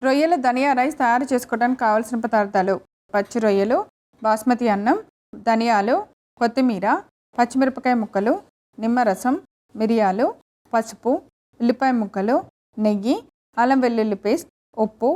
రొయ్యల ధనియా రైస్ తయారు చేసుకోవడానికి కావాల్సిన పదార్థాలు: పచ్చి రొయ్యలు, బాస్మతి అన్నం, ధనియాలు, కొత్తిమీర, పచ్చిమిరపకాయ ముక్కలు, నిమ్మరసం, మిరియాలు, పసుపు, ఉల్లిపాయ ముక్కలు, నెయ్యి, అల్లం వెల్లుల్లి పేస్ట్, ఉప్పు,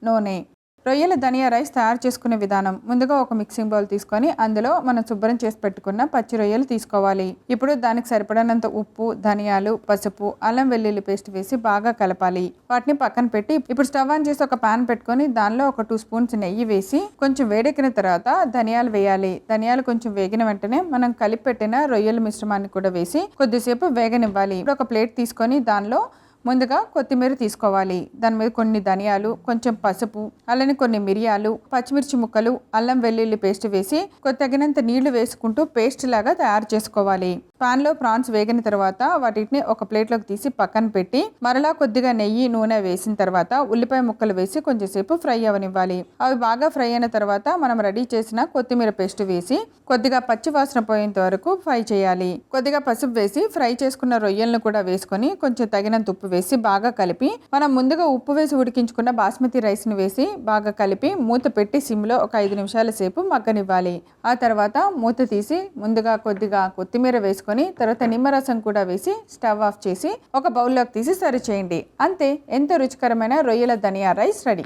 నూనె. రొయ్యల ధనియా రైస్ తయారు చేసుకునే విధానం: ముందుగా ఒక మిక్సింగ్ బౌల్ తీసుకొని అందులో మనం శుభ్రం చేసి పెట్టుకున్న పచ్చి రొయ్యలు తీసుకోవాలి. ఇప్పుడు దానికి సరిపడినంత ఉప్పు, ధనియాలు, పసుపు, అల్లం వెల్లుల్లి పేస్ట్ వేసి బాగా కలపాలి. వాటిని పక్కన పెట్టి ఇప్పుడు స్టవ్ ఆన్ చేసి ఒక పాన్ పెట్టుకొని దానిలో ఒక 2 స్పూన్స్ నెయ్యి వేసి కొంచెం వేడెక్కిన తర్వాత ధనియాలు వేయాలి. ధనియాలు కొంచెం వేగిన వెంటనే మనం కలిపి పెట్టిన రొయ్యల మిశ్రమాన్ని కూడా వేసి కొద్దిసేపు వేగనివ్వాలి. ఇప్పుడు ఒక ప్లేట్ తీసుకొని దానిలో ముందుగా కొత్తిమీర తీసుకోవాలి. దాని మీద కొన్ని ధనియాలు, కొంచెం పసుపు, అలానే కొన్ని మిరియాలు, పచ్చిమిర్చి ముక్కలు, అల్లం వెల్లుల్లి పేస్ట్ వేసి తగినంత నీళ్లు వేసుకుంటూ పేస్ట్ లాగా తయారు చేసుకోవాలి. పాన్లో ప్రాన్స్ వేగిన తర్వాత వాటిని ఒక ప్లేట్లోకి తీసి పక్కన పెట్టి మరలా కొద్దిగా నెయ్యి, నూనె వేసిన తర్వాత ఉల్లిపాయ ముక్కలు వేసి కొంచెంసేపు ఫ్రై అవనివ్వాలి. అవి బాగా ఫ్రై అయిన తర్వాత మనం రెడీ చేసిన కొత్తిమీర పేస్ట్ వేసి కొద్దిగా పచ్చి వాసన పోయేంత వరకు ఫ్రై చేయాలి. కొద్దిగా పసుపు వేసి ఫ్రై చేసుకున్న రొయ్యలను కూడా వేసుకొని కొంచెం తగినంత ఉప్పు వేసి బాగా కలిపి మనం ముందుగా ఉప్పు వేసి ఉడికించుకున్న బాస్మతి రైస్ని వేసి బాగా కలిపి మూత పెట్టి సిమ్లో ఒక 5 నిమిషాల సేపు మగ్గనివ్వాలి. ఆ తర్వాత మూత తీసి ముందుగా కొద్దిగా కొత్తిమీర వేసుకొని తర్వాత నిమ్మరసం కూడా వేసి స్టవ్ ఆఫ్ చేసి ఒక బౌల్లోకి తీసి సర్వ్ చేయండి. అంతే, ఎంతో రుచికరమైన రొయ్యల ధనియా రైస్ రెడీ.